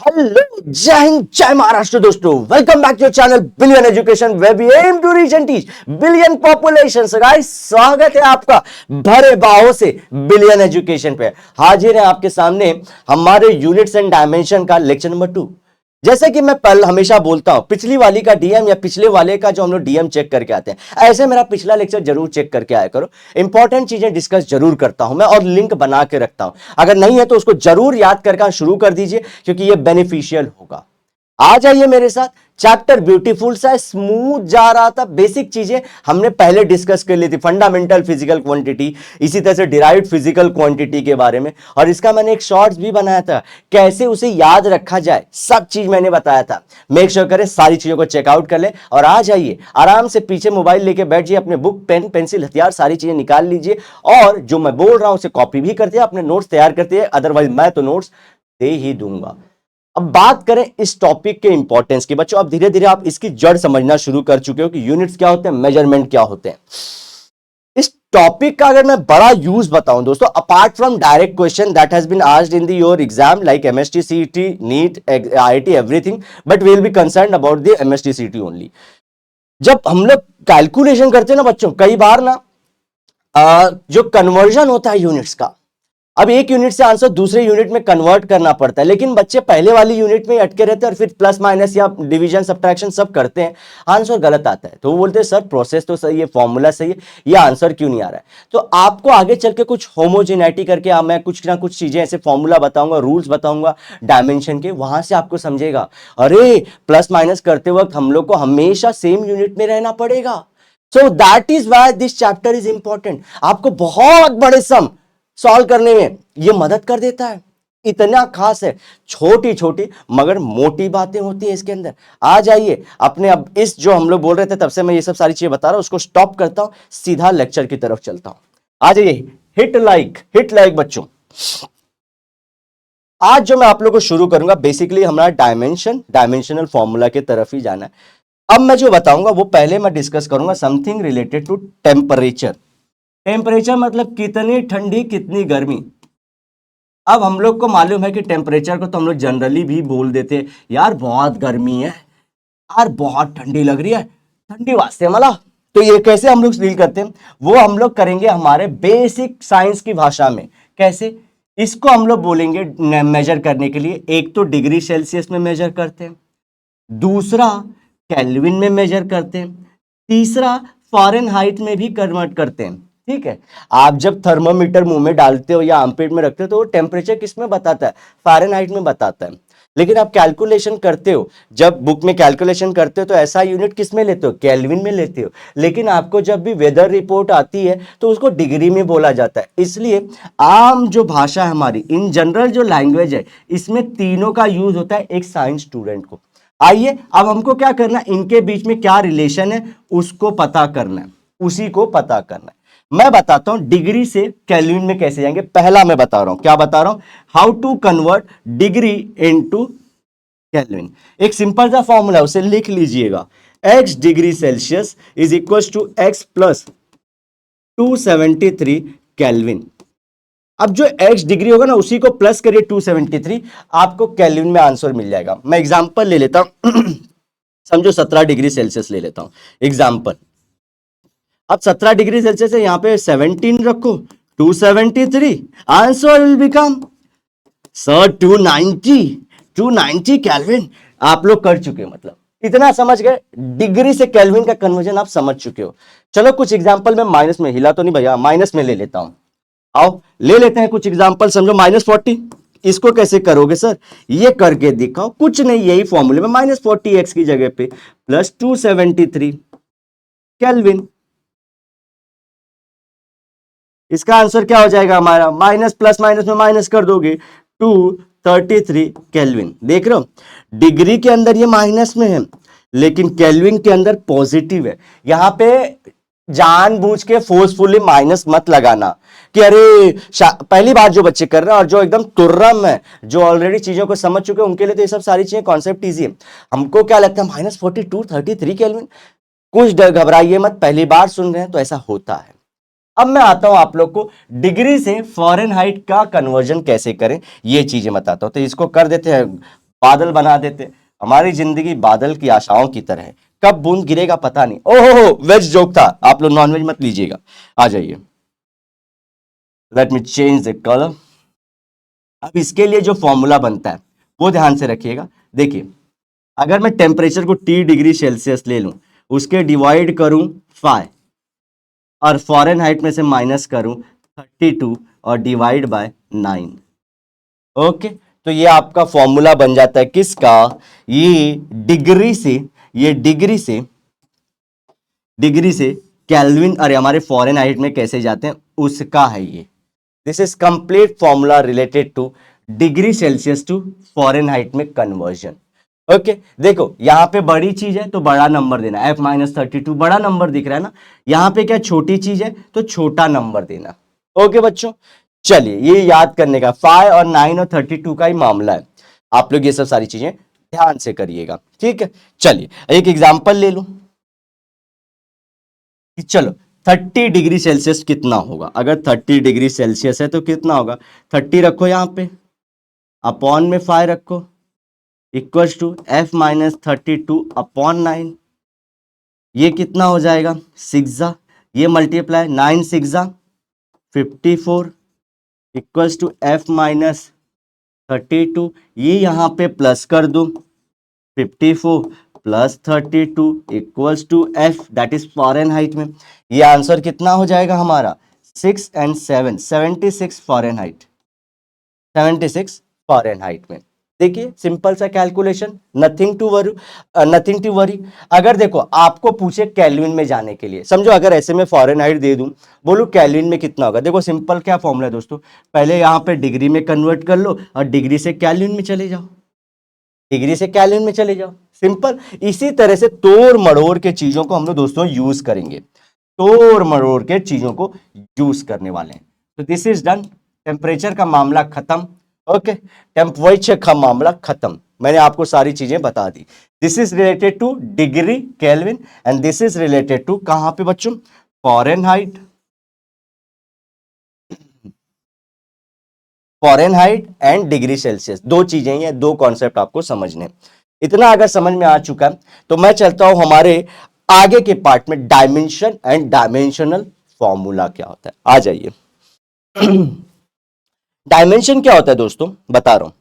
Hello, जय हिंद, जय महाराष्ट्र दोस्तों। Welcome back to your channel billion education where we am to reach and teach billion population. So guys, स्वागत है आपका भरे बाहों से बिलियन एजुकेशन पे। हाजिर है आपके सामने हमारे यूनिट्स एंड डायमेंशन का लेक्चर नंबर 2। जैसे कि मैं हमेशा बोलता हूं, पिछली वाली का डीएम या पिछले वाले का जो हम लोग डीएम चेक करके आते हैं, ऐसे मेरा पिछला लेक्चर जरूर चेक करके आया करो। इंपॉर्टेंट चीजें डिस्कस जरूर करता हूं मैं और लिंक बना के रखता हूं। अगर नहीं है तो उसको जरूर याद करके शुरू कर दीजिए, क्योंकि ये बेनिफिशियल होगा। आ जाइए मेरे साथ। चैप्टर ब्यूटीफुल सा स्मूथ जा रहा था। बेसिक चीजें हमने पहले डिस्कस कर ली थी, फंडामेंटल फिजिकल क्वांटिटी, इसी तरह से डिराइव्ड फिजिकल क्वांटिटी के बारे में। और इसका मैंने एक शॉर्ट्स भी बनाया था, कैसे उसे याद रखा जाए, सब चीज मैंने बताया था। मेक श्योर करें सारी चीजों को चेकआउट कर ले और आ जाइए आराम से पीछे मोबाइल लेके बैठ जाइए, अपने बुक पेन पेंसिल हथियार सारी चीजें निकाल लीजिए और जो मैं बोल रहा हूं उसे कॉपी भी करते हैं, अपने नोट्स तैयार करते हैं। अदरवाइज मैं तो नोट्स दे ही दूंगा। अब बात करें इस टॉपिक के इंपॉर्टेंस की। बच्चों, अब धीरे धीरे आप इसकी जड़ समझना शुरू कर चुके हो कि यूनिट्स क्या होते हैं, मेजरमेंट क्या होते हैं। इस टॉपिक का अगर मैं बड़ा यूज बताऊं दोस्तों, apart from direct question that has been asked in the your exam like MST, CET, NEET, IIT, everything, but we will be concerned about the MST, CET only. जब हम लोग कैलकुलेशन करते हैं ना बच्चों, कई बार ना जो कन्वर्जन होता है यूनिट्स का, अब एक यूनिट से आंसर दूसरे यूनिट में कन्वर्ट करना पड़ता है, लेकिन बच्चे पहले वाली यूनिट में अटके रहते हैं और फिर प्लस माइनस या डिवीजन सब्ट्रैक्शन सब करते हैं, आंसर गलत आता है। तो वो बोलते हैं सर प्रोसेस तो सही है, फॉर्मूला सही है, ये आंसर क्यों नहीं आ रहा है। तो आपको आगे चल के कुछ होमोजेनिटी करके मैं कुछ ना कुछ चीजें ऐसे फॉर्मूला बताऊंगा, रूल्स बताऊंगा डायमेंशन के, वहां से आपको समझेगा अरे प्लस माइनस करते वक्त हम लोग को हमेशा सेम यूनिट में रहना पड़ेगा। So that is why this chapter is important. आपको बहुत बड़े सम सॉल्व करने में यह मदद कर देता है, इतना खास है। छोटी छोटी मगर मोटी बातें होती है इसके अंदर। आ जाइए अपने, अब इस जो हम लोग बोल रहे थे तब से मैं ये सब सारी चीजें बता रहा हूं, उसको स्टॉप करता हूं, सीधा लेक्चर की तरफ चलता हूं। आ जाइए, हिट लाइक बच्चों। आज जो मैं आप लोग को शुरू करूंगा, बेसिकली हमारा डायमेंशनल फॉर्मूला की तरफ ही जाना है। अब मैं जो बताऊंगा वो पहले मैं डिस्कस करूंगा something related to temperature. Temperature मतलब कितनी ठंडी कितनी गर्मी। अब हम लोग को मालूम है कि टेम्परेचर को तो हम लोग जनरली भी बोल देते हैं, यार बहुत गर्मी है, यार बहुत ठंडी लग रही है, ठंडी वास्ते मला। तो ये कैसे हम लोग डील करते हैं, वो हम लोग करेंगे हमारे बेसिक साइंस की भाषा में। कैसे इसको हम लोग बोलेंगे मेजर करने के लिए, एक तो डिग्री सेल्सियस में मेजर करते हैं, दूसरा केल्विन में मेजर करते हैं, तीसरा फ़ारेनहाइट में भी कन्वर्ट करते हैं। ठीक है, आप जब थर्मोमीटर मुंह में डालते हो या आर्मपिट में रखते हो तो वो टेम्परेचर किस में बताता है, फ़ारेनहाइट में बताता है। लेकिन आप कैलकुलेशन करते हो, जब बुक में कैलकुलेशन करते हो तो ऐसा यूनिट किस में लेते हो, केल्विन में लेते हो। लेकिन आपको जब भी वेदर रिपोर्ट आती है तो उसको डिग्री में बोला जाता है। इसलिए आम जो भाषा है हमारी, इन जनरल जो लैंग्वेज है, इसमें तीनों का यूज होता है एक साइंस स्टूडेंट को। आइए अब हमको क्या करना है, इनके बीच में क्या रिलेशन है उसको पता करना है, उसी को पता करना है। मैं बताता हूं डिग्री से केल्विन में कैसे जाएंगे। पहला मैं बता रहा हूं, क्या बता रहा हूं, how to convert degree into kelvin. एक सिंपल सा फॉर्मूला है, उसे लिख लीजिएगा। x degree Celsius is equal to x plus 273 kelvin. अब जो x डिग्री होगा ना उसी को प्लस करिए 273, आपको केल्विन में आंसर मिल जाएगा। मैं एग्जांपल ले लेता हूं समझो 17 डिग्री सेल्सियस ले लेता हूं एग्जांपल। अब 17 डिग्री सेल्सियस है, यहां पे 17 रखो, 273, answer will become sir 290 kelvin. आप लोग कर चुके हो, मतलब इतना समझ गए, डिग्री से केल्विन का कन्वर्जन आप समझ चुके हो। चलो कुछ एग्जांपल में माइनस में, हिला तो नहीं भैया, माइनस में ले लेता हूं। आओ ले लेते हैं कुछ एग्जांपल। समझो -40, इसको कैसे करोगे सर, ये करके दिखाओ। कुछ नहीं, यही फॉर्मूले में -40 x की जगह पे प्लस 273 केल्विन। इसका आंसर क्या हो जाएगा हमारा, माइनस प्लस माइनस में माइनस कर दोगे 233 केल्विन। देख रहे हो, डिग्री के अंदर ये माइनस में है लेकिन केल्विन के अंदर पॉजिटिव है। यहां पे जानबूझ के फोर्सफुली माइनस मत लगाना कि अरे पहली बार जो बच्चे कर रहे हैं और जो एकदम तुर्रम है, जो ऑलरेडी चीजों को समझ चुके हैं, उनके लिए तो ये सब सारी चीजें कॉन्सेप्ट इजी है। हमको क्या लगता है -42 33 केल्विन, कुछ डर घबराइए मत, पहली बार सुन रहे हैं तो ऐसा होता है। अब मैं आता हूं आप लोग को डिग्री से फ़ारेनहाइट का कन्वर्जन कैसे करें, ये चीजें बताता हूं। तो इसको कर देते हैं बादल बना देते। हमारी जिंदगी बादल की आशाओं की तरह है, कब बूंद गिरेगा पता नहीं। ओहो, वेज जोक था, आप लोग नॉनवेज मत लीजिएगा। आ जाइए, let me change the colour. अब इसके लिए जो फॉर्मूला बनता है वो ध्यान से रखिएगा। देखिए, अगर मैं टेम्परेचर को T डिग्री सेल्सियस ले लूं, उसके डिवाइड करूं 5 और फॉरेन हाइट में से माइनस करूं 32 और डिवाइड बाय 9। ओके, तो ये आपका फॉर्मूला बन जाता है किसका, ये डिग्री से, ये डिग्री से केल्विन, अरे हमारे फॉरेन हाइट में कैसे जाते हैं उसका है ये। This is complete formula related to degree Celsius to Fahrenheit में कन्वर्जन। ओके, देखो यहां पे बड़ी चीज है तो बड़ा नंबर देना, F-32 बड़ा नंबर दिख रहा है ना, यहां पे क्या छोटी चीज है तो छोटा नंबर देना। ओके बच्चों, चलिए ये याद करने का 5 और 9 और 32 का ही मामला है। आप लोग ये सब सारी चीजें ध्यान से करिएगा, ठीक है। चलिए एक एग्जांपल ले लो कि चलो 30 डिग्री सेल्सियस कितना होगा। अगर 30 डिग्री सेल्सियस है तो कितना होगा, 30 रखो यहां पे, अपॉन में 5 रखो, इक्वल्स टू F-32 अपॉन 9। ये कितना हो जाएगा, 6, ये मल्टीप्लाई 9 6 54 इक्वल्स टू F-32। ये यहां पे प्लस कर दो, 54 plus 32 equals to F, that is Fahrenheit में। ये आंसर कितना हो जाएगा हमारा, 6 and 7 76 Fahrenheit, 76 Fahrenheit में। देखिए सिंपल सा calculation, nothing to worry, nothing to worry. अगर देखो आपको पूछे केल्विन में जाने के लिए, समझो अगर ऐसे में फॉरेन हाइट दे दूं, बोलूं केल्विन में कितना होगा, देखो सिंपल क्या फॉर्मूला है दोस्तों, पहले यहां पे डिग्री में कन्वर्ट कर लो और डिग्री से केल्विन में चले जाओ, डिग्री से केल्विन में चले जाओ, सिंपल। इसी तरह से तोड़ मड़ोड़ के चीजों को हम लोग दोस्तों यूज करेंगे, तोड़ मड़ोड़ के चीजों को यूज करने वाले हैं। तो दिस इज डन, टेम्परेचर का मामला खत्म। ओके, टेम्परेचर का मामला खत्म, मैंने आपको सारी चीजें बता दी। This is related to degree kelvin and this is related to कहां पे बच्चों, Fahrenheit, Fahrenheit and degree Celsius, दो चीजें हैं, दो कॉन्सेप्ट आपको समझने। इतना अगर समझ में आ चुका तो मैं चलता हूं हमारे आगे के पार्ट में, डायमेंशन एंड डायमेंशनल फॉर्मूला क्या होता है। आ जाइए, डायमेंशन क्या होता है दोस्तों बता रहा हूं,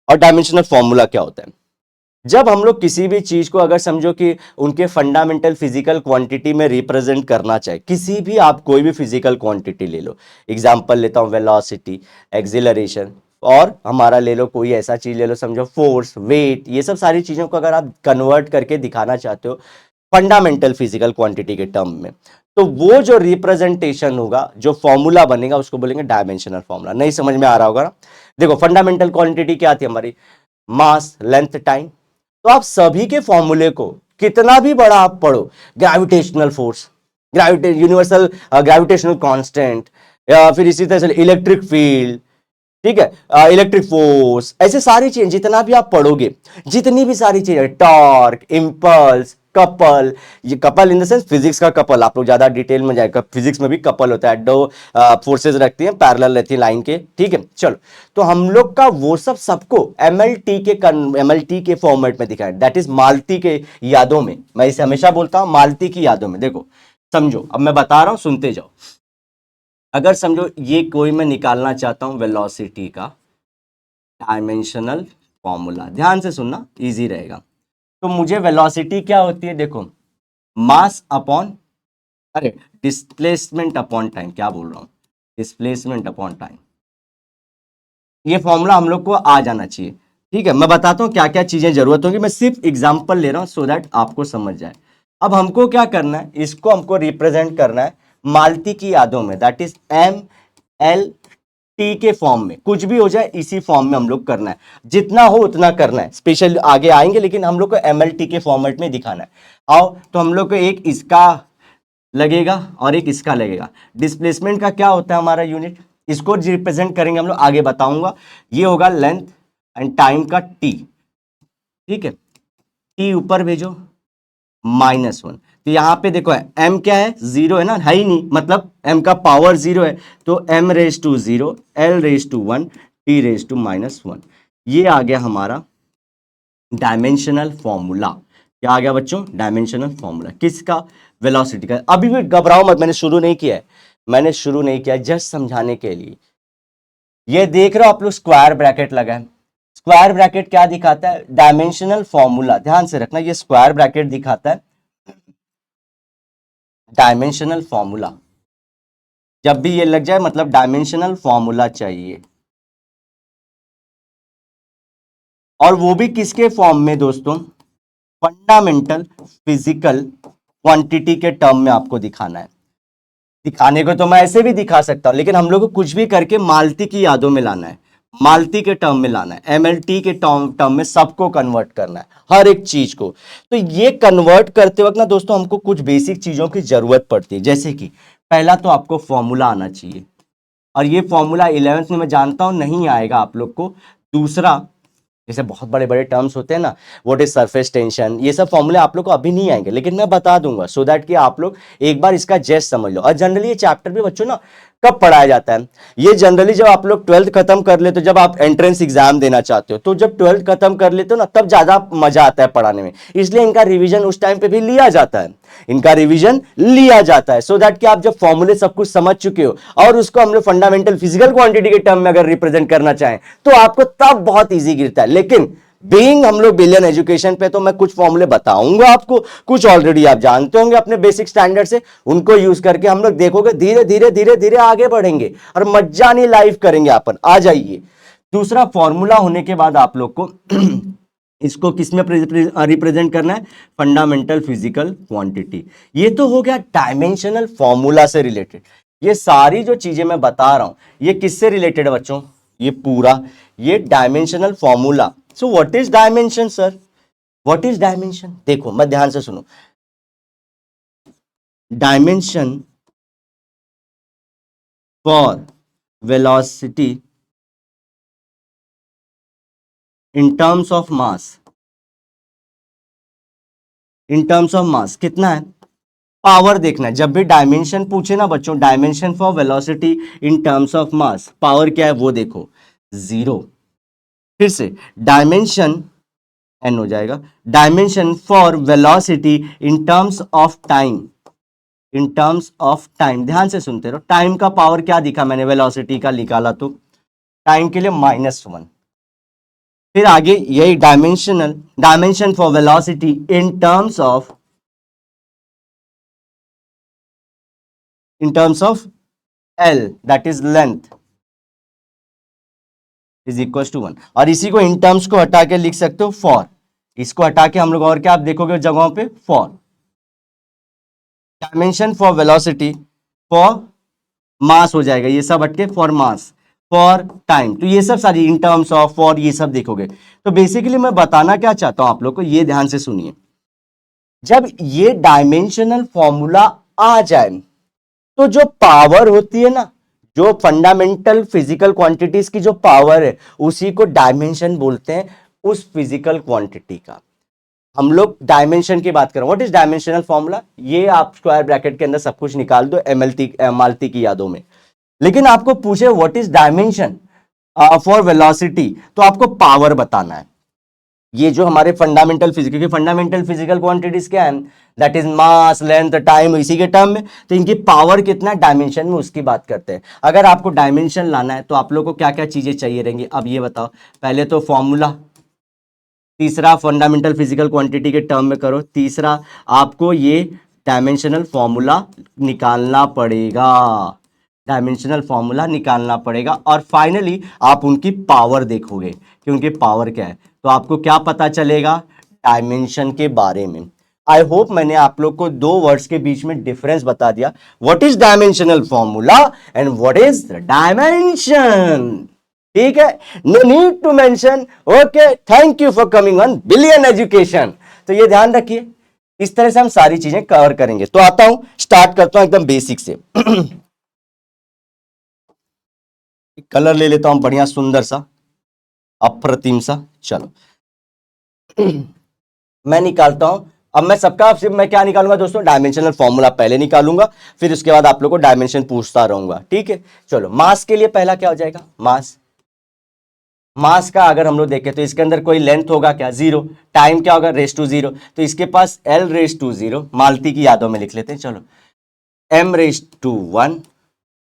और डायमेंशनल फॉर्मूला क्या होता है। जब हम लोग किसी भी चीज को अगर समझो कि उनके फंडामेंटल फिजिकल क्वांटिटी में रिप्रेजेंट करना चाहे, किसी भी आप कोई भी फिजिकल क्वांटिटी ले लो, एग्जांपल लेता हूं वेलोसिटी, एक्सिलरेशन, और हमारा ले लो कोई ऐसा चीज ले लो, समझो फोर्स, वेट, ये सब सारी चीजों को अगर आप कन्वर्ट करके दिखाना चाहते हो फंडामेंटल फिजिकल क्वांटिटी के टर्म में, तो वो जो रिप्रेजेंटेशन होगा, जो फॉर्मूला बनेगा उसको बोलेंगे डायमेंशनल फॉर्मूला। नहीं समझ में आ रहा होगा ना, देखो फंडामेंटल क्वांटिटी क्या थी हमारी, मास, लेंथ, टाइम। तो आप सभी के फॉर्मूले को कितना भी बड़ा आप पढ़ो, gravitational force, universal gravitational constant, या फिर इसी तरह से इलेक्ट्रिक फील्ड, ठीक है, इलेक्ट्रिक फोर्स, ऐसे सारी चीजें जितना भी आप पढ़ोगे, जितनी भी सारी चीजें, टॉर्क, इंपल्स, कपल, ये couple in the sense physics का कपल, आप लोग ज्यादा डिटेल में जाएगा, फिजिक्स में भी कपल होता है, दो फोर्सेज रखती हैं, पैरेलल रहती है लाइन के, ठीक है। चलो, तो हम लोग का वो सब सबको एमएलटी के फॉर्मेट में दिखाया, दैट इज मालती के यादों में, मैं इसे हमेशा बोलता हूं मालती की यादों में। देखो समझो, अब मैं बता रहा हूं, सुनते जाओ। अगर समझो ये कोई मैं निकालना चाहता हूं वेलोसिटी का डायमेंशनल फॉर्मूला, ध्यान से सुनना, इजी रहेगा। तो मुझे वेलोसिटी क्या होती है, देखो मास अपॉन, अरे डिस्प्लेसमेंट अपॉन टाइम, क्या बोल रहा हूं, डिस्प्लेसमेंट अपॉन टाइम। ये फॉर्मूला हम लोग को आ जाना चाहिए, ठीक है। मैं बताता हूं क्या क्या चीजें जरूरत होगी, मैं सिर्फ एग्जांपल ले रहा हूं सो दैट आपको समझ जाए। अब हमको क्या करना है, इसको हमको रिप्रेजेंट करना है मालती की यादों में, दैट इज MLT के फॉर्म में, कुछ भी हो जाए इसी फॉर्म में हम लोग करना है, जितना हो उतना करना है, स्पेशल आगे आएंगे, लेकिन हम लोग को MLT के फॉर्मेट में दिखाना है। आओ, तो हम लोग को एक इसका लगेगा और एक इसका लगेगा। डिस्प्लेसमेंट का क्या होता है हमारा यूनिट, इसको रिप्रेजेंट करेंगे हम लोग, आगे बताऊंगा। ये होगा लेंथ एंड टाइम का T, ठीक है, T ऊपर भेजो, -1। तो यहां पे देखो m क्या है, 0 है ना, है ही नहीं, मतलब m का पावर 0 है, तो m⁻0, l⁻1, t⁻−1, ये आ गया हमारा डायमेंशनल फॉर्मूला। क्या आ गया बच्चों? डायमेंशनल फॉर्मूला किसका? वेलोसिटी का। अभी भी घबराओ मत, मैंने शुरू नहीं किया है, मैंने शुरू नहीं किया, जस्ट समझाने के लिए। ये देख रहे हो आप लोग स्क्वायर ब्रैकेट लगा है, स्क्वायर ब्रैकेट क्या दिखाता है? Dimensional formula. ध्यान से रखना, ये स्क्वायर ब्रैकेट दिखाता है डायमेंशनल फॉर्मूला। जब भी ये लग जाए मतलब डायमेंशनल फॉर्मूला चाहिए, और वो भी किसके फॉर्म में दोस्तों? फंडामेंटल फिजिकल क्वांटिटी के टर्म में आपको दिखाना है। दिखाने को तो मैं ऐसे भी दिखा सकता हूं, लेकिन हम लोग को कुछ भी करके मालती की यादों में लाना है, मालती के टर्म में लाना है, एमएलटी के टर्म में सबको कन्वर्ट करना है, हर एक चीज को। तो ये कन्वर्ट करते वक्त ना दोस्तों हमको कुछ बेसिक चीजों की जरूरत पड़ती है, जैसे कि पहला तो आपको फॉर्मूला आना चाहिए, और ये फॉर्मूला 11th में मैं जानता हूं नहीं आएगा आप लोग को। दूसरा, जैसे बहुत बड़े बड़े टर्म्स होते हैं ना, व्हाट इज सरफेस टेंशन, ये सब फॉर्मूले आप लोग को अभी नहीं आएंगे, लेकिन मैं बता दूंगा सो दैट कि आप लोग एक बार इसका जेस्ट समझ लो। और जनरली ये चैप्टर भी बच्चों ना कब पढ़ाया जाता है? ये जनरली जब आप लोग 12th खत्म कर लेते हो, जब आप एंट्रेंस एग्जाम देना चाहते हो, तो जब 12th खत्म कर लेते हो ना, तब ज्यादा मजा आता है पढ़ाने में, इसलिए इनका रिवीजन उस टाइम पे भी लिया जाता है, इनका रिवीजन लिया जाता है, सो दैट कि आप जब फॉर्मूले सब कुछ समझ चुके हो और उसको हम लोग फंडामेंटल फिजिकल क्वांटिटी के टर्म में अगर रिप्रेजेंट करना चाहें तो आपको तब बहुत ईजी गिरता है। लेकिन बीइंग हम लोग बिलियन एजुकेशन पे, तो मैं कुछ फॉर्मूले बताऊंगा आपको, कुछ ऑलरेडी आप जानते होंगे अपने बेसिक स्टैंडर्ड से, उनको यूज करके हम लोग देखोगे धीरे धीरे धीरे धीरे आगे बढ़ेंगे और मजा नहीं लाइफ करेंगे अपन। आ जाइए, दूसरा फॉर्मूला होने के बाद आप लोग को इसको किसमें रिप्रेजेंट करना है? Fundamental physical quantity. ये तो हो गया डायमेंशनल फॉर्मूला से रिलेटेड। ये सारी जो चीजें मैं बता रहा हूं ये किससे रिलेटेड है बच्चों? ये पूरा ये dimensional formula. So what is dimension sir? What is dimension? देखो मैं ध्यान से सुनो, dimension for velocity in terms of mass, in terms of मास कितना है? पावर देखना है। जब भी डायमेंशन पूछे ना बच्चों, dimension for velocity in terms of mass, power क्या है वो देखो, 0। फिर से डायमेंशन एन हो जाएगा, dimension for velocity in terms of time, in terms of time. ध्यान से सुनते रहो, टाइम का पावर क्या दिखा मैंने? वेलोसिटी का निकाला तो टाइम के लिए -1। फिर आगे यही dimensional, dimension for velocity in terms of, in terms of L, that is length, is equal to 1। और इसी को इन टर्म्स को हटा के लिख सकते हो फॉर, इसको हटा के हम लोग और क्या आप देखोगे जगहों पे? For dimension for velocity for mass हो जाएगा, ये सब हटके फॉर मास, फॉर टाइम, तो ये सब सारी इन टर्म्स ऑफ, फॉर, ये सब देखोगे। तो बेसिकली मैं बताना क्या चाहता हूं आप लोग को, ये ध्यान से सुनिए, जब ये डायमेंशनल फॉर्मूला आ जाए तो जो पावर होती है ना, जो फंडामेंटल फिजिकल क्वांटिटीज की जो पावर है, उसी को डायमेंशन बोलते हैं, उस फिजिकल क्वांटिटी का। हम लोग डायमेंशन की बात करें, व्हाट इज डायमेंशनल फॉर्मूला? ये आप स्क्वायर ब्रैकेट के अंदर सब कुछ निकाल दो एमएलटी मालती की यादों में। लेकिन आपको पूछे what is dimension for velocity, तो आपको पावर बताना है। ये जो हमारे फंडामेंटल फिजिकल, क्योंकि फंडामेंटल फिजिकल क्वांटिटीज क्या है? That is mass, length, time, इसी के टर्म में। तो इनकी पावर कितना डायमेंशन में, उसकी बात करते हैं। अगर आपको डायमेंशन लाना है तो आप लोगों को क्या क्या चीजें चाहिए रहेंगी, अब ये बताओ। पहले तो फॉर्मूला, तीसरा फंडामेंटल फिजिकल क्वांटिटी के टर्म में करो, तीसरा आपको ये डायमेंशनल फॉर्मूला निकालना पड़ेगा, डायमेंशनल फॉर्मूला निकालना पड़ेगा, और फाइनली आप उनकी पावर देखोगे कि उनकी पावर क्या है, तो आपको क्या पता चलेगा डायमेंशन के बारे में। आई होप मैंने आप लोग को दो वर्ड्स के बीच में डिफरेंस बता दिया, what is dimensional formula and what is dimension. ठीक है, no need to mention. Okay, thank you for coming on billion education. तो ये ध्यान रखिए, इस तरह से हम सारी चीजें कवर करेंगे। तो आता हूं, स्टार्ट करता हूं एकदम बेसिक से। कलर ले लेता हूं बढ़िया सुंदर सा, अप्रतिम सा। चलो मैं निकालता हूं। अब मैं सबका सिर्फ मैं क्या निकालूंगा दोस्तों? डायमेंशनल फॉर्मूला पहले निकालूंगा, फिर उसके बाद आप लोग को डायमेंशन पूछता रहूंगा। ठीक है, चलो मास के लिए पहला क्या हो जाएगा? मास, मास का अगर हम लोग देखें तो इसके अंदर कोई लेंथ होगा क्या, जीरो। टाइम क्या होगा, रेस टू जीरो। तो इसके पास एल रेस टू जीरो, मालती की यादों में लिख लेते हैं, चलो, M raise to one,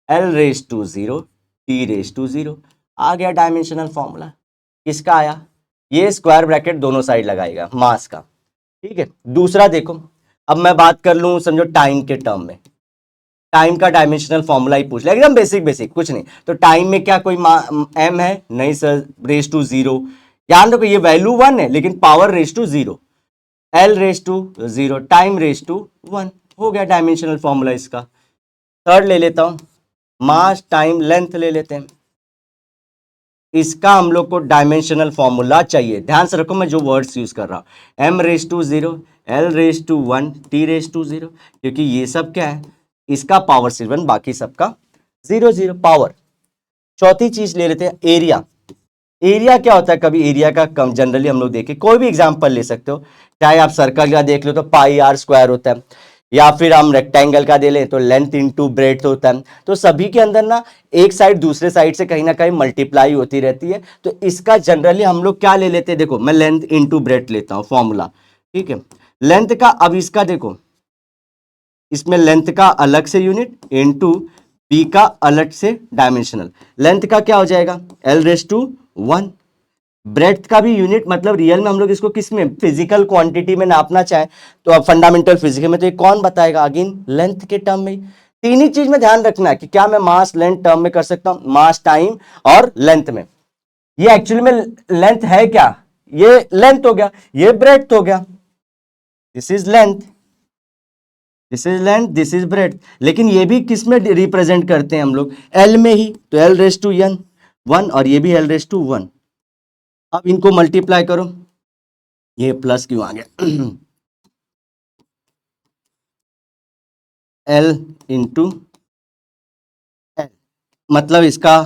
L raise to zero, T raise to zero. आ गया डायमेंशनल फॉर्मूला। किसका आया, ये स्क्वायर ब्रैकेट दोनों साइड लगाएगा मास का, ठीक है। दूसरा देखो, अब मैं बात कर लूं समझो टाइम के टर्म में, टाइम का डायमेंशनल फॉर्मूला ही पूछ लिया, एकदम बेसिक बेसिक, कुछ नहीं। तो टाइम में क्या कोई एम है, नहीं सर, रेस टू जीरो। याद रखो ये वैल्यू वन है लेकिन power raise to zero, L raise to zero, time raise to one. हो गया डायमेंशनल फॉर्मूला इसका। थर्ड ले लेता हूं, मास टाइम लेंथ ले लेते हैं। इसका हम लोग को डायमेंशनल फॉर्मूला चाहिए, ध्यान से रखो मैं जो वर्ड्स यूज कर रहा हूं, M raise to zero, L raise to one, T raise to zero, क्योंकि ये सब क्या है, इसका पावर सिर्फ वन, बाकी सबका जीरो जीरो पावर। चौथी चीज ले लेते हैं एरिया। एरिया क्या होता है, कभी एरिया का कम जनरली हम लोग देखें, कोई भी एग्जांपल ले सकते हो, चाहे आप सर्कल का देख लो तो पाई आर स्क्वायर होता है, या फिर हम रेक्टेंगल का दे लें तो लेंथ इनटू ब्रेड्थ होता है। तो सभी के अंदर ना एक साइड दूसरे साइड से कहीं ना कहीं मल्टीप्लाई होती रहती है। तो इसका जनरली हम लोग क्या ले लेते हैं, देखो मैं लेंथ इनटू ब्रेड्थ लेता हूं फॉर्मूला, ठीक है। लेंथ का, अब इसका देखो, इसमें लेंथ का अलग से यूनिट इनटू बी का अलग से डायमेंशनल। लेंथ का क्या हो जाएगा, L raise to one. Breadth का भी यूनिट, मतलब रियल में हम लोग इसको किस में, फिजिकल क्वांटिटी में नापना चाहे तो अब फंडामेंटल फिजिक्स में तो ये कौन बताएगा, अगेन लेंथ के टर्म में। तीन ही चीज में ध्यान रखना है कि क्या मैं मास लेंथ टर्म में कर सकता हूं, मास टाइम और लेंथ में। ये एक्चुअली में लेंथ है क्या, ये लेंथ हो गया, ये ब्रेड्थ हो गया, this is length, this is length, this is breadth. लेकिन ये भी किस में रिप्रेजेंट करते हैं हम लोग, एल में ही, तो L raise to N one, और ये भी एल रेस टू वन। अब इनको मल्टीप्लाई करो, ये प्लस क्यों आ गया, एल इंटू एल, मतलब इसका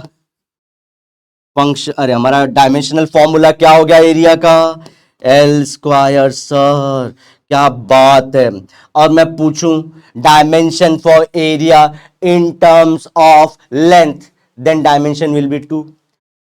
फंक्शन, अरे हमारा डायमेंशनल फॉर्मूला क्या हो गया एरिया का, एल स्क्वायर। सर क्या बात है। और मैं पूछूं dimension for area in terms of length, then dimension will be two.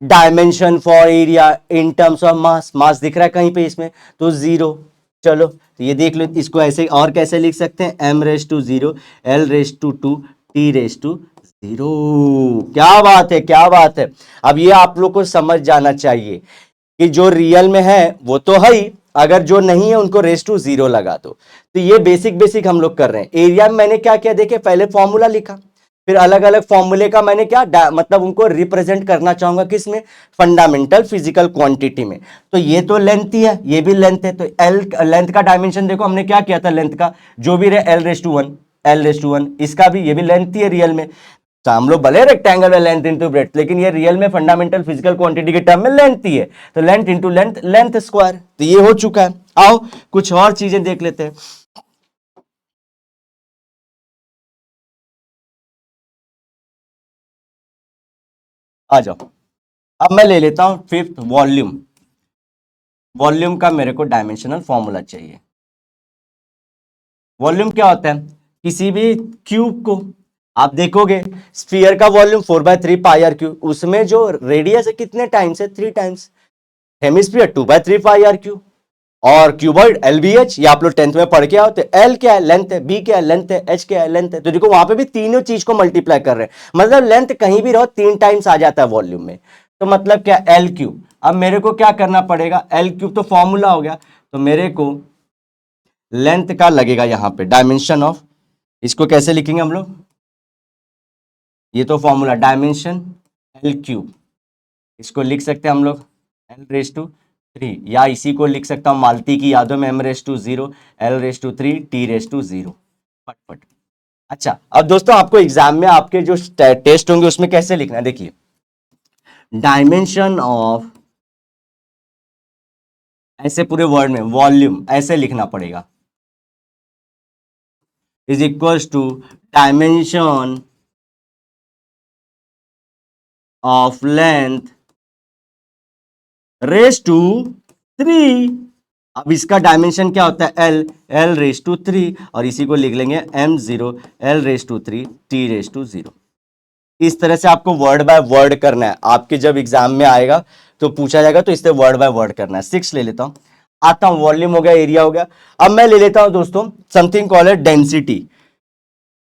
Dimension for area in terms of mass, mass दिख रहा है कहीं पे इसमें, तो जीरो। चलो तो ये देख लो, इसको ऐसे और कैसे लिख सकते हैं, M raise to zero, L raise to two, T raise to zero. क्या बात है, क्या बात है। अब ये आप लोग को समझ जाना चाहिए कि जो रियल में है वो तो है ही, अगर जो नहीं है उनको रेस टू जीरो लगा दो। तो ये बेसिक बेसिक हम लोग कर रहे हैं। एरिया में मैंने क्या किया, देखे पहले फॉर्मूला लिखा, फिर अलग अलग फॉर्मूले का मैंने क्या मतलब उनको रिप्रेजेंट करना चाहूंगा किसमें, फंडामेंटल फिजिकल क्वांटिटी में। तो ये तो लेंथ ही है, ये भी लेंथ है, तो एल लेंथ का डायमेंशन देखो हमने क्या किया था, लेंथ का जो भी रहे L raise to one, L raise to one, इसका भी ये भी लेंथ ही है रियल में। तो हम लोग भले रेक्टेंगल में लेंथ इंटू ब्रेड्थ, लेकिन ये रियल में फंडामेंटल फिजिकल क्वांटिटी के टर्म में लेंथ ही है, तो length into length, length square. तो ये हो चुका है। आओ कुछ और चीजें देख लेते हैं। आ जाओ, अब मैं ले लेता हूं फिफ्थ, वॉल्यूम। वॉल्यूम का मेरे को डायमेंशनल फॉर्मूला चाहिए। वॉल्यूम क्या होता है, किसी भी क्यूब को आप देखोगे, स्फीयर का वॉल्यूम 4/3 पाई आर क्यूब, उसमें जो रेडियस है कितने टाइम्स है, 3 times. Hemisphere 2/3 pi r cube, और क्यूबॉइड एलबीएच, ये आप लोग 10th में पढ़ के आओ। तो एल क्या है, लेंथ है, बी क्या है, लेंथ है, एच क्या है, लेंथ है। तो देखो वहां पे भी तीनों चीज को मल्टीप्लाई कर रहे हैं, मतलब लेंथ कहीं भी रहो 3 टाइम्स आ जाता है वॉल्यूम में। तो मतलब क्या, एल क्यूब। अब मेरे को क्या करना पड़ेगा, एल क्यूब तो फॉर्मूला हो गया, तो मेरे को लेंथ का लगेगा यहां पे डायमेंशन ऑफ, इसको कैसे लिखेंगे हम लोग, ये तो फॉर्मूला डायमेंशन एल क्यूब, इसको लिख सकते हैं हम लोग एल रेस टू 3, या इसी को लिख सकता हूं मालती की यादों में, M raise to 0, L raise to 3, T raise to 0, फटफट। अच्छा अब दोस्तों आपको एग्जाम में आपके जो टेस्ट होंगे उसमें कैसे लिखना है, देखिए डायमेंशन ऑफ, ऐसे पूरे वर्ड में वॉल्यूम ऐसे लिखना पड़ेगा, is equals to dimension of length raise to 3। अब इसका डायमेंशन क्या होता है, एल, एल रेस टू 3, और इसी को लिख लेंगे M 0, L raise to 3, T raise to 0। इस तरह से आपको वर्ड बाय वर्ड करना है, आपके जब एग्जाम में आएगा तो पूछा जाएगा, तो इससे वर्ड बाय वर्ड करना है। 6 ले लेता हूं, आता हूं, वॉल्यूम हो गया, एरिया हो गया। अब मैं ले लेता हूं दोस्तों समथिंग कॉल है डेंसिटी।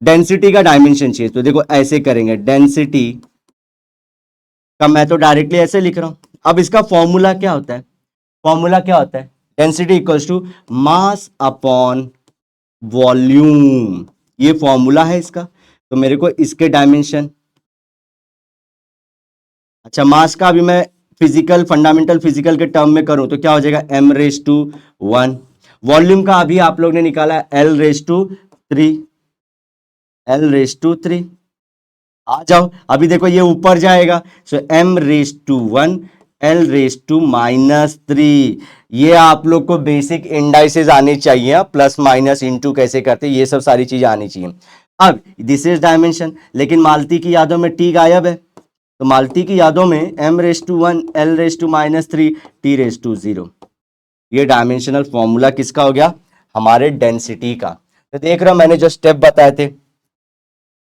डेंसिटी का डायमेंशन चाहिए, तो देखो ऐसे करेंगे, डेंसिटी का मैं तो डायरेक्टली ऐसे लिख रहा हूं। अब इसका फॉर्मूला क्या होता है, फॉर्मूला क्या होता है, density equals to mass upon volume, ये फॉर्मूला है इसका। तो मेरे को इसके डायमेंशन, अच्छा मास का अभी मैं फिजिकल फंडामेंटल फिजिकल के टर्म में करूं तो क्या हो जाएगा, m⁻1। वॉल्यूम का अभी आप लोग ने निकाला L⁻3, L⁻3। आ जाओ, अभी देखो ये ऊपर जाएगा, सो m⁻1 L⁻−3। ये आप लोग को बेसिक इंडाइसेस आनी चाहिए, प्लस माइनस इंटू कैसे करते, ये सब सारी चीजें आनी चाहिए। अब दिस इज डायमेंशन, लेकिन मालती की यादों में टी गायब है, तो मालती की यादों में m⁻1 L⁻−3 T⁻0। ये डायमेंशनल फॉर्मूला किसका हो गया, हमारे डेंसिटी का। तो देख रहे हो मैंने जो स्टेप बताए थे,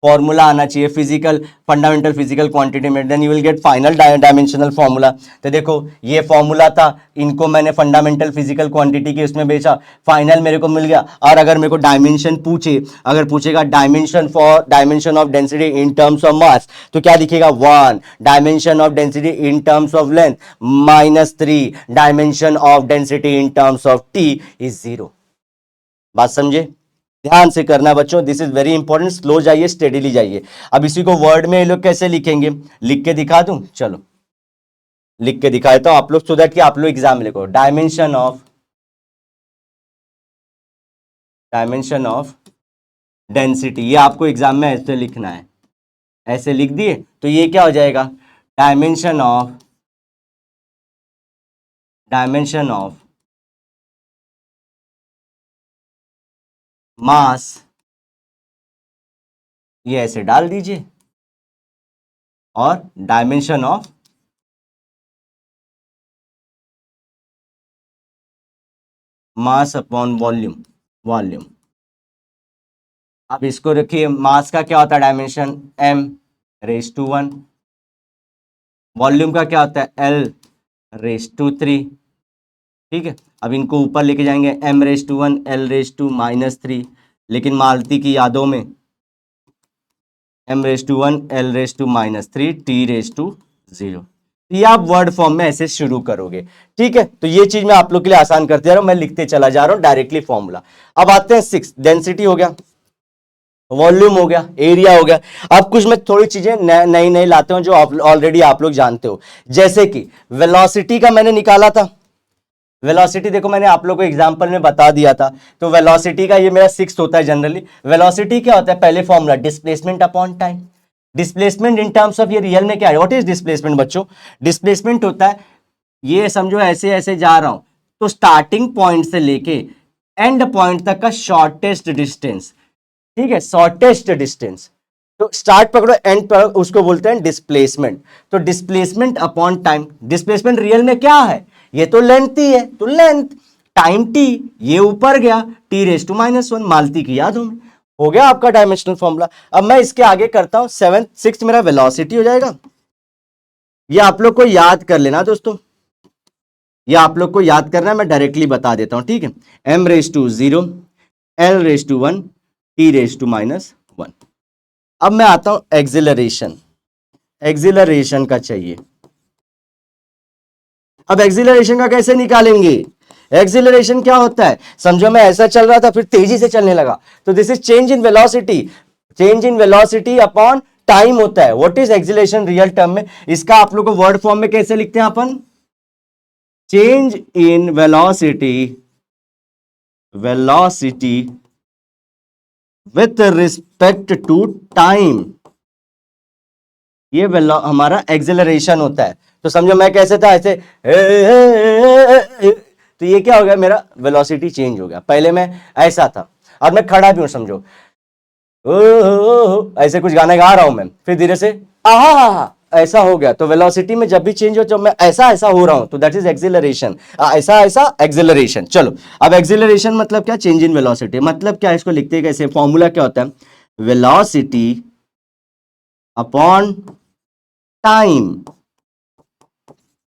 फॉर्मूला आना चाहिए फिजिकल फंडामेंटल फिजिकल क्वांटिटी में, then you will get final dimensional formula. तो देखो ये फॉर्मूला था, इनको मैंने फंडामेंटल फिजिकल क्वांटिटी के उसमें बेचा, फाइनल मेरे को मिल गया। और अगर मेरे को डायमेंशन पूछे, अगर पूछेगा dimension for dimension of density in terms of मास, तो क्या दिखेगा, 1 dimension of density in terms of length, -3 dimension of density in terms of T is 0। बात समझे, ध्यान से करना बच्चों, this is very important. Slow जाइए, स्टेडीली जाइए। अब इसी को वर्ड में ये लोग कैसे लिखेंगे, लिख के दिखा दूं, चलो लिख के दिखा देता हूं आप लोग, सो दैट कि आप लोग एग्जाम में लिखो। डायमेंशन ऑफ डेंसिटी, ये आपको एग्जाम में ऐसे लिखना है, ऐसे लिख दिए तो ये क्या हो जाएगा, डायमेंशन ऑफ मास, ये ऐसे डाल दीजिए, और dimension of mass upon volume. अब इसको रखिए, मास का क्या होता है डायमेंशन, m⁻1, वॉल्यूम का क्या होता है, L⁻3। ठीक है, अब इनको ऊपर लेके जाएंगे, m⁻1 L⁻−3, लेकिन मालती की यादों में m⁻1 L⁻−3 T⁻0। ये आप वर्ड फॉर्म में ऐसे शुरू करोगे। ठीक है, तो ये चीज मैं आप लोग के लिए आसान करते जा रहा हूं, मैं लिखते चला जा रहा हूं डायरेक्टली फॉर्मूला। अब आते हैं 6, डेंसिटी हो गया, वॉल्यूम हो गया, एरिया हो गया। अब कुछ मैं थोड़ी चीजें नई नई लाते हूं जो ऑलरेडी आप लोग जानते हो, जैसे कि वेलोसिटी का मैंने निकाला था। वेलोसिटी देखो मैंने आप लोग को एग्जांपल में बता दिया था, तो वेलोसिटी का ये मेरा 6 होता है जनरली। वेलोसिटी क्या होता है, पहले formula displacement upon time. Displacement in terms of, ये रियल में क्या है, व्हाट इज डिस्प्लेसमेंट बच्चों, डिस्प्लेसमेंट होता है, ये समझो ऐसे ऐसे जा रहा हूं, तो स्टार्टिंग पॉइंट से लेके एंड पॉइंट तक का शॉर्टेस्ट डिस्टेंस। ठीक है, शॉर्टेस्ट डिस्टेंस, तो स्टार्ट पकड़ो एंड पकड़ो, उसको बोलते हैं डिस्प्लेसमेंट। तो displacement upon time, displacement real में क्या है, ये तो लेंथ ही है, तो लेंथ टाइम टी, ये ऊपर गया T⁻−1, मालती की यादों में। हो गया आपका डायमेंशनल फॉर्मूला। अब मैं इसके आगे करता हूं 7, 6 मेरा वेलोसिटी हो जाएगा। ये आप लोग को याद कर लेना दोस्तों, ये आप लोग को याद करना है, मैं डायरेक्टली बता देता हूं। ठीक है, m⁻0 L⁻1 T⁻−1। अब मैं आता हूं एक्सिलरेशन, एक्सिलरेशन का चाहिए। अब एक्सिलरेशन का कैसे निकालेंगे, एक्सिलरेशन क्या होता है, समझो मैं ऐसा चल रहा था फिर तेजी से चलने लगा, तो this is change in velocity, change in velocity upon time होता है। What is acceleration real term में, इसका आप लोग को वर्ड फॉर्म में कैसे लिखते हैं अपन, change in velocity, velocity with respect to time, ये हमारा एक्सिलरेशन होता है। तो समझो मैं कैसे था, ऐसे तो ये क्या हो गया, मेरा वेलोसिटी चेंज हो गया। पहले मैं ऐसा था और मैं खड़ा भी हूं, समझो ऐसे कुछ गाना गा रहा हूं मैं, फिर धीरे से आहा ऐसा हो गया। तो वेलोसिटी में जब भी चेंज हो, जब मैं ऐसा ऐसा हो रहा हूं, तो दैट इज एक्सिलरेशन, ऐसा ऐसा एक्सिलरेशन। चलो अब एक्सिलरेशन मतलब क्या, चेंज इन वेलोसिटी मतलब क्या, इसको लिखते हैं कैसे, फॉर्मूला क्या होता है, वेलोसिटी अपॉन टाइम।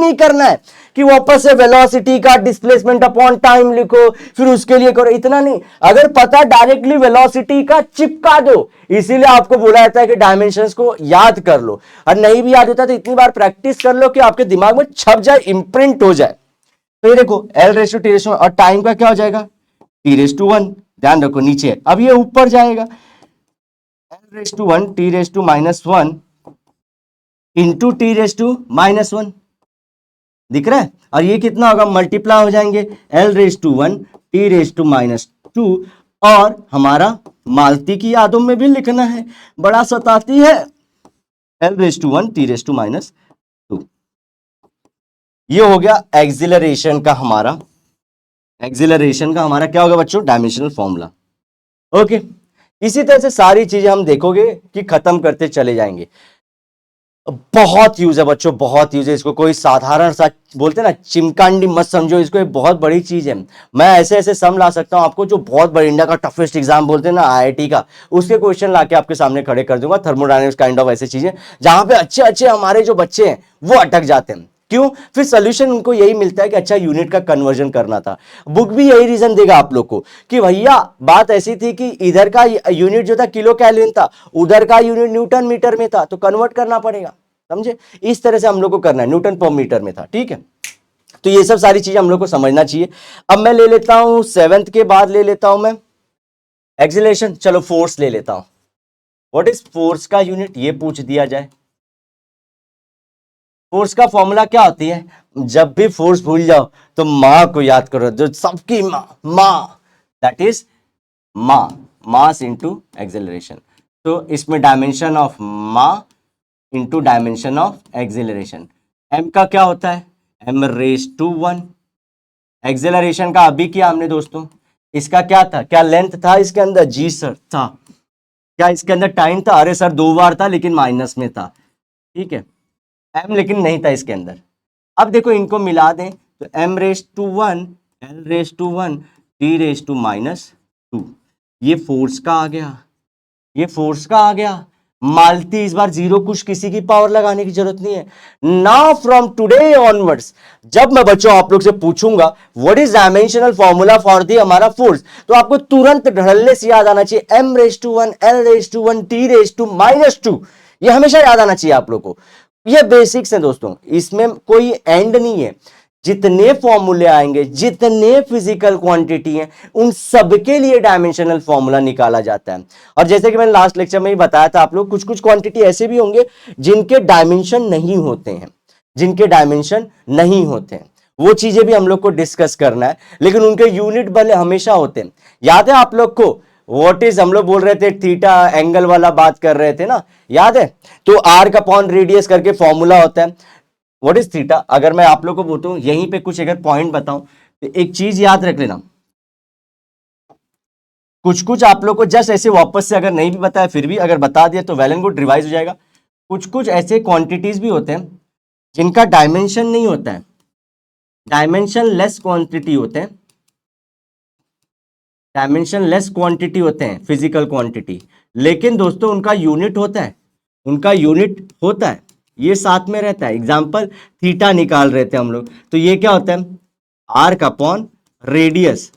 नहीं करना है कि वापस से वेलोसिटी का डिस्प्लेसमेंट अपॉन टाइम लिखो फिर उसके लिए करो, इतना नहीं। अगर पता डायरेक्टली वेलोसिटी का चिपका दो, इसीलिए आपको बोला जाता है कि डायमेंशंस को याद कर लो, और नहीं भी याद होता तो इतनी बार प्रैक्टिस कर लो कि आपके दिमाग में छप जाए, इंप्रिंट हो जाए। तो ये देखो L raise to T raise to, और टाइम का क्या हो जाएगा टी रेस टू 1, ध्यान रखो नीचे है, अब ये ऊपर जाएगा L raise to 1 T raise to -1 into T raise to -1, दिख रहा है। और ये कितना होगा, मल्टीप्लाई हो जाएंगे L raise to 1 T raise to -2, और हमारा मालती की यादों में भी लिखना है, बड़ा सताती है, L raise to 1 T raise to -2। ये हो गया एक्सिलरेशन का हमारा, एक्सिलरेशन का हमारा क्या होगा बच्चों, डायमेंशनल फॉर्मूला। ओके, इसी तरह से सारी चीजें हम देखोगे कि खत्म करते चले जाएंगे। बहुत यूज है बच्चों, बहुत यूज है, इसको कोई साधारण सा बोलते हैं ना चिमकांडी मत समझो इसको, एक बहुत बड़ी चीज है। मैं ऐसे ऐसे सम ला सकता हूं आपको, जो बहुत बड़ी इंडिया का टफेस्ट एग्जाम बोलते हैं ना आईआईटी का, उसके क्वेश्चन लाके आपके सामने खड़े कर दूंगा, थर्मोडायनेमिक्स काइंड ऑफ ऐसी चीजें जहां पे अच्छे अच्छे हमारे जो बच्चे हैं वो अटक जाते हैं। क्यों, फिर सोल्यूशन उनको यही मिलता है कि अच्छा यूनिट का कन्वर्जन करना था। बुक भी यही रीजन देगा आप लोग को कि भैया बात ऐसी थी कि इधर का यूनिट जो था किलो कैलोरी था, उधर का यूनिट न्यूटन मीटर में था, तो कन्वर्ट करना पड़ेगा, समझे। इस तरह से हम लोग को करना है, न्यूटन पर मीटर में था, ठीक है। तो ये सब सारी चीजें हम लोग को समझना चाहिए। अब मैं ले लेता हूं 7th के बाद ले लेता हूं मैं एक्सीलरेशन, चलो फोर्स ले लेता हूं। व्हाट इज फोर्स का यूनिट, ये पूछ दिया जाए। फोर्स का फॉर्मूला क्या होती है, जब भी फोर्स भूल जाओ तो मां को याद करो, जो सबकी मां, that is mass into acceleration. तो इसमें डायमेंशन ऑफ मां into dimension of acceleration. M का क्या होता है, एम रेस टू 1। एक्सेलरेशन का अभी किया हमने दोस्तों, इसका क्या था, क्या लेंथ था इसके अंदर, जी सर था। क्या इसके अंदर टाइम था, अरे सर 2 बार था लेकिन माइनस में था, ठीक है। एम लेकिन नहीं था इसके अंदर। अब देखो इनको मिला दें तो M raise to 1 L raise to 1 T raise to -2, ये फोर्स का आ गया, ये फोर्स का आ गया। मालती इस बार जीरो, कुछ किसी की पावर लगाने की जरूरत नहीं है। नाउ फ्रॉम टुडे ऑनवर्ड्स जब मैं बच्चों आप लोग से पूछूंगा what is dimensional formula for the हमारा फोर्स, तो आपको तुरंत ढलने से याद आना चाहिए M raise to 1 L raise to 1 T raise to -2, ये हमेशा याद आना चाहिए आप लोग को। ये बेसिक्स है दोस्तों, इसमें कोई एंड नहीं है। जितने फॉर्मूले आएंगे, जितने फिजिकल क्वांटिटी हैं, उन सबके लिए डायमेंशनल फॉर्मूला निकाला जाता है। और जैसे कि मैंने लास्ट लेक्चर में ही बताया था आप लोग, कुछ कुछ क्वांटिटी ऐसे भी होंगे जिनके डायमेंशन नहीं होते हैं, जिनके डायमेंशन नहीं होते हैं, वो चीजें भी हम लोग को डिस्कस करना है, लेकिन उनके यूनिट भले हमेशा होते हैं। याद है आप लोग को व्हाट इज, हम लोग बोल रहे थे थीटा एंगल वाला बात कर रहे थे ना, याद है। तो आर्क अपॉन रेडियस करके फॉर्मूला होता है, व्हाट इज थीटा। अगर मैं आप लोग को बोलता हूं यहीं पे कुछ अगर पॉइंट बताऊं तो एक चीज याद रख लेना, कुछ कुछ आप लोग को जस्ट ऐसे वापस से अगर नहीं भी बताया फिर भी अगर बता दिया तो वेल एंड गुड, रिवाइज हो जाएगा। कुछ कुछ ऐसे क्वांटिटीज भी होते हैं जिनका डायमेंशन नहीं होता है, डायमेंशन लेस क्वांटिटी होते हैं, डायमेंशन लेस क्वांटिटी होते हैं फिजिकल क्वांटिटी, लेकिन दोस्तों उनका यूनिट होता है, उनका यूनिट होता है, ये साथ में रहता है। एग्जाम्पल थीटा निकाल रहे थे हम लोग, तो ये क्या होता है आर्क अपॉन रेडियस।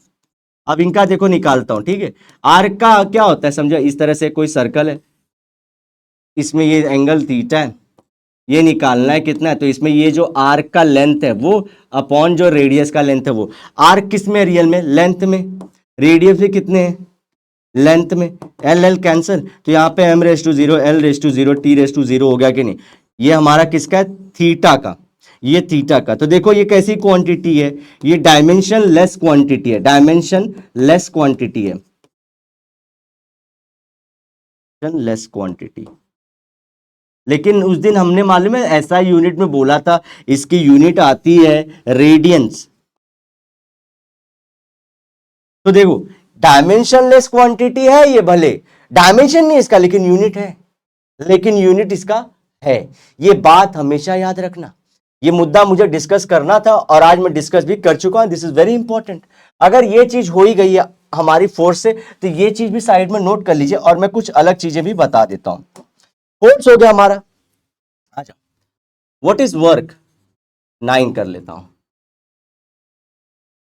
अब इनका देखो निकालता हूं, ठीक है। आर्क का क्या होता है, समझो इस तरह से कोई सर्कल है, इसमें ये एंगल थीटा है, ये निकालना है कितना है, तो इसमें ये जो आर्क का लेंथ है वो अपॉन जो रेडियस का लेंथ है वो। आर्क किस में, रियल में लेंथ में, रेडियस भी कितने हैं लेंथ में, एल एल कैंसिल, तो यहाँ पे M raise to 0 L raise to 0 T raise to 0 हो गया कि नहीं। ये हमारा किसका है, थीटा का, ये थीटा का। तो देखो ये कैसी क्वांटिटी है, ये डायमेंशन लेस क्वांटिटी है, डायमेंशन लेस क्वांटिटी है, लेस क्वांटिटी। लेकिन उस दिन हमने मालूम है ऐसा यूनिट में बोला था, इसकी यूनिट आती है रेडियंस। तो देखो डायमेंशनलेस क्वांटिटी है ये, भले डायमेंशन नहीं इसका लेकिन यूनिट है, लेकिन यूनिट इसका है। ये बात हमेशा याद रखना, ये मुद्दा मुझे डिस्कस करना था और आज मैं डिस्कस भी कर चुका हूं। This is very important. अगर ये चीज हो ही गई है हमारी फोर्स से, तो ये चीज भी साइड में नोट कर लीजिए और मैं कुछ अलग चीजें भी बता देता हूं। फोर्स हो गया हमारा। अच्छा, व्हाट इज वर्क? 9 कर लेता हूं।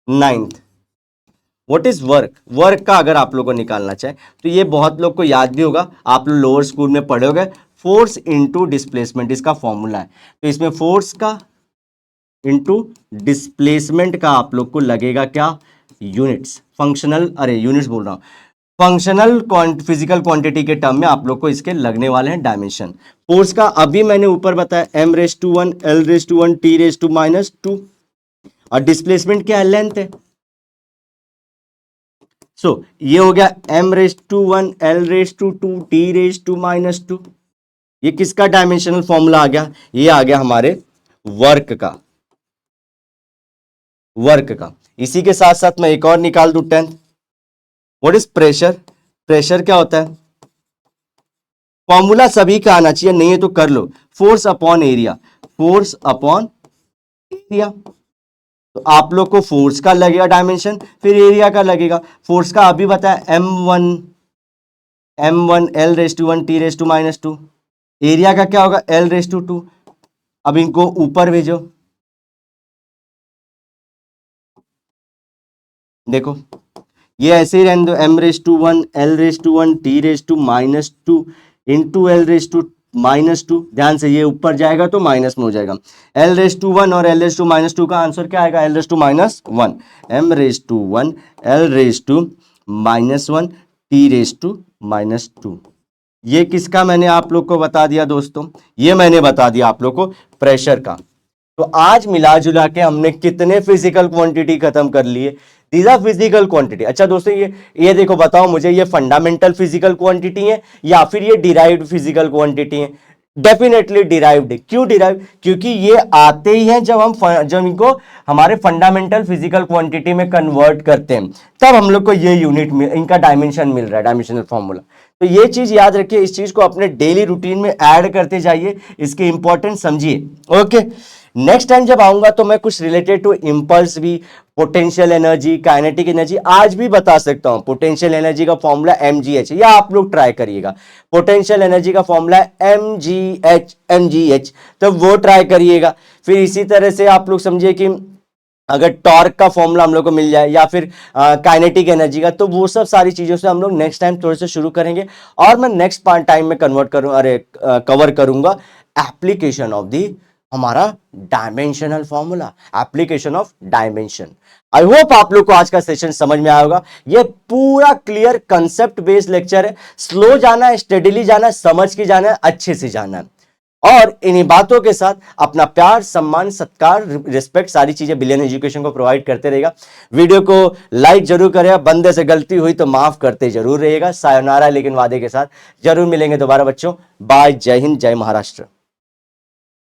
9th, what is work? Work का अगर आप लोग को निकालना चाहे तो ये बहुत लोग को याद भी होगा, आप लोग लोअर स्कूल में पढ़े होगे, फोर्स इनटू डिस्प्लेसमेंट इसका फॉर्मूला है। तो इसमें फोर्स का इनटू डिस्प्लेसमेंट का आप लोग को लगेगा क्या? यूनिट्स। फंक्शनल, अरे यूनिट्स बोल रहा हूं, फंक्शनल फिजिकल क्वांटिटी के टर्म में आप लोग को इसके लगने वाले हैं डायमेंशन। फोर्स का अभी मैंने ऊपर बताया m⁻⁴ l⁻⁴ t⁻⁻²। और डिस्प्लेसमेंट क्या है? लेंथ है। सो ये हो गया m⁻⁴ l⁻², t⁻⁻²। ये किसका डायमेंशनल फॉर्मूला आ गया? ये आ गया हमारे वर्क का। वर्क का। इसी के साथ साथ मैं एक और निकाल दूं 10th। What is pressure? Pressure क्या होता है? फॉर्मूला सभी का आना चाहिए, नहीं है तो कर लो। Force upon area. Force upon area. तो आप लोग को फोर्स का लगेगा डायमेंशन, फिर एरिया का लगेगा। फोर्स का अभी बताया m1 l⁻⁴ t⁻²। एरिया का क्या होगा? l⁻²। अब इनको ऊपर भेजो, देखो ये ऐसे ही रहने दो, m⁻⁴ l⁻⁴ t⁻² into l⁻²। ध्यान से, ये ऊपर जाएगा तो माइनस में हो जाएगा। l⁻1 और l⁻² का आंसर क्या आएगा? l⁻1 m⁻1 l⁻1 t⁻²। ये किसका मैंने आप लोग को बता दिया दोस्तों? ये मैंने बता दिया आप लोग को प्रेशर का। तो आज मिला जुला के हमने कितने फिजिकल क्वांटिटी खत्म कर लिए? These are physical quantity. अच्छा दोस्तों, ये देखो, बताओ मुझे, ये फंडामेंटल फिजिकल क्वांटिटी है या फिर ये डिराइव्ड फिजिकल क्वांटिटी है? डेफिनेटली डिराइव्ड है। क्यों डिराइव? क्योंकि ये आते ही हैं जब इनको हमारे फंडामेंटल फिजिकल क्वांटिटी में कन्वर्ट करते हैं, तब हम लोग को ये यूनिट इनका डायमेंशन मिल रहा है, डायमेंशनल फॉर्मूला। तो ये चीज याद रखिए, इस चीज को अपने डेली रूटीन में ऐड करते जाइए, इसके इंपॉर्टेंट समझिए। ओके, नेक्स्ट टाइम जब आऊंगा तो मैं कुछ रिलेटेड टू इंपल्स भी, पोटेंशियल एनर्जी, काइनेटिक एनर्जी आज भी बता सकता हूं। पोटेंशियल एनर्जी का फॉर्मूला mgh है, या आप लोग ट्राई करिएगा। पोटेंशियल एनर्जी का फॉर्मूला है mgh, तो वो ट्राई करिएगा। फिर इसी तरह से आप लोग समझिए कि अगर टॉर्क का फॉर्मूला हम लोग को मिल जाए, या फिर काइनेटिक एनर्जी का, तो वो सब सारी चीजों से हम लोग नेक्स्ट टाइम थोड़े से शुरू करेंगे। और मैं नेक्स्ट पार्ट टाइम में कवर करूंगा एप्लीकेशन ऑफ दी हमारा dimensional formula, application of dimension. I hope आप लोग को आज का सेशन समझ में आया होगा। ये पूरा क्लियर कंसेप्ट बेस्ड लेक्चर है। स्लो जाना है, स्टडीली जाना है, समझ के जाना है, अच्छे से जाना है। और इन्हीं बातों के साथ अपना प्यार, सम्मान, सत्कार, रिस्पेक्ट, सारी चीजें बिलियन एजुकेशन को प्रोवाइड करते रहेगा। वीडियो को लाइक जरूर करेगा, बंदे से गलती हुई तो माफ करते जरूर रहेगा। सायोनारा लेकिन वादे के साथ जरूर मिलेंगे दोबारा बच्चों। बाय, जय हिंद, जय महाराष्ट्र।